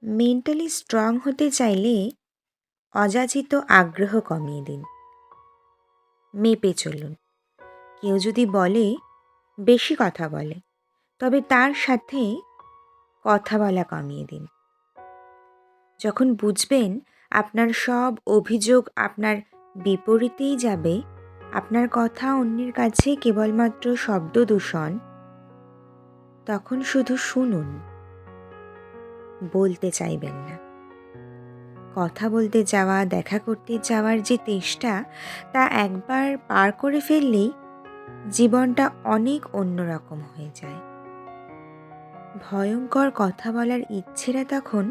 Mentally strong হতে চাইলে অযাচিত আগ্রহ কমিয়ে দিন। মেপে চলুন। কেউ যদি বলে বেশি কথা বলে, তবে তার সাথে কথা বলা কমিয়ে দিন। যখন বুঝবেন আপনার সব অভিযোগ আপনার বিপরীতেই যাবে, আপনার কথা অন্যের কাছে কেবলমাত্র শব্দ দূষণ, তখন শুধু শুনুন, বলতে চাইবেন না। কথা বলতে যাওয়া, দেখা করতে যাওয়ার যে তেষ্টা, তা একবার পার করে ফেললেই জীবনটা অনেক অন্যরকম হয়ে যায়। ভয়ঙ্কর কথা বলার ইচ্ছেরা তখন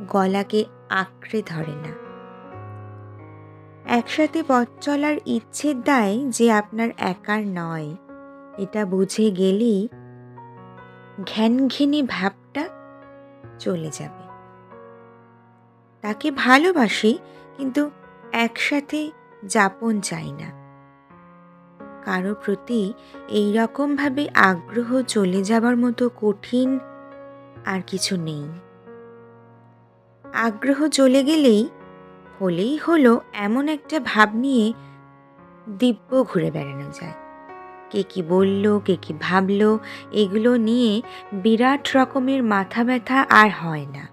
গলাকে আঁকড়ে ধরে না। একসাথে পথ চলার ইচ্ছের দায় যে আপনার একার নয়, এটা বুঝে গেলেই ঘ্যানঘেনে ভাবটা চলে যাবে। তাকে ভালোবাসি, কিন্তু একসাথে যাপন চাই না। কারো প্রতি এই রকমভাবে আগ্রহ চলে যাবার মতো কঠিন আর কিছু নেই। আগ্রহ চলে গেলেই হলেই হলো এমন একটা ভাব নিয়ে দিব্য ঘুরে বেড়ানো যায়। কে কি বলল, কে কি ভাবলো, এগুলো নিয়ে বিরাট রকমের মাথা ব্যথা আর হয় না।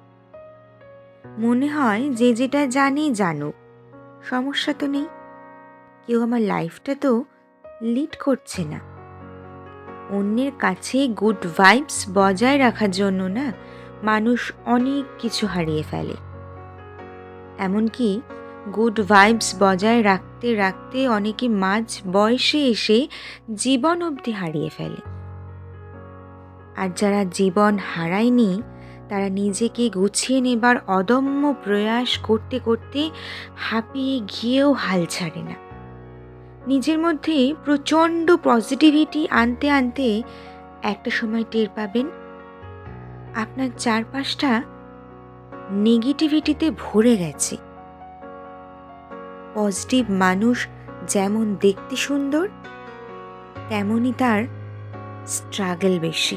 মনে হয় যে যেটা জানে জানুক, সমস্যা তো নেই। কেউ আমার লাইফটা তো লিড করছে না। অন্যের কাছে গুড ভাইবস বজায় রাখার জন্য না মানুষ অনেক কিছু হারিয়ে ফেলে। এমনকি গুড ভাইবস বজায় রাখতে রাখতে অনেকে মাঝ বয়সে এসে জীবন অবধি হারিয়ে ফেলে। আর যারা জীবন হারায়নি, তারা নিজেকে গুছিয়ে নেবার অদম্য প্রয়াস করতে করতে হাঁপিয়ে গিয়েও হাল ছাড়ে না। নিজের মধ্যে প্রচণ্ড পজিটিভিটি আনতে আনতে একটা সময় টের পাবেন আপনার চারপাশটা নেগেটিভিটিতে ভরে গেছে। পজিটিভ মানুষ যেমন দেখতে সুন্দর, তেমনই তার স্ট্রাগল বেশি।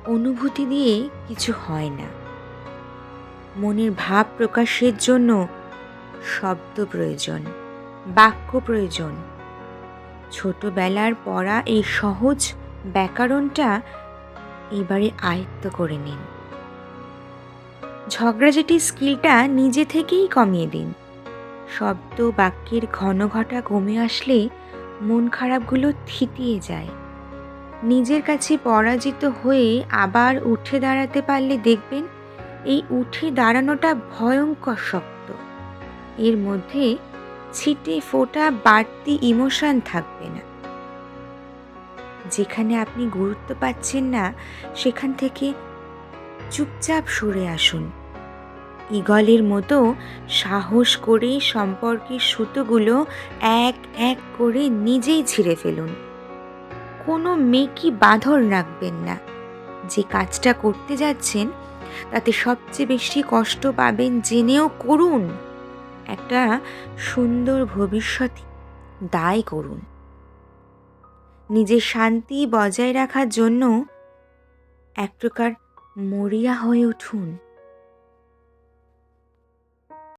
অনুভূতি দিয়ে কিছু হয় না। মনের ভাব প্রকাশের জন্য শব্দ প্রয়োজন, বাক্য প্রয়োজন। ছোটবেলার পড়া এই সহজ ব্যাকরণটা এবারে আয়ত্ত করে নিন। ঝগড়াঝাটি স্কিলটা নিজে থেকেই কমিয়ে দিন। শব্দ বাক্যের ঘনঘটা কমে আসলে মন খারাপগুলো থিতিয়ে যায়। নিজের কাছে পরাজিত হয়ে আবার উঠে দাঁড়াতে পারলে দেখবেন এই উঠে দাঁড়ানোটা ভয়ঙ্কর শক্ত। এর মধ্যে ছিটে ফোটা বাড়তি ইমোশন থাকবে না। যেখানে আপনি গুরুত্ব পাচ্ছেন না, সেখান থেকে চুপচাপ সরে আসুন। ঈগলের মতো সাহস করে সম্পর্কের সুতোগুলো এক এক করে নিজেই ছিঁড়ে ফেলুন। কোনো মেকি বাঁধর রাখবেন না। যে কাজটা করতে যাচ্ছেন তাতে সবচেয়ে বেশি কষ্ট পাবেন জেনেও করুন। একটা সুন্দর ভবিষ্যৎ দায় করুন। নিজের শান্তি বজায় রাখার জন্য এক প্রকার মরিয়া হয়ে উঠুন।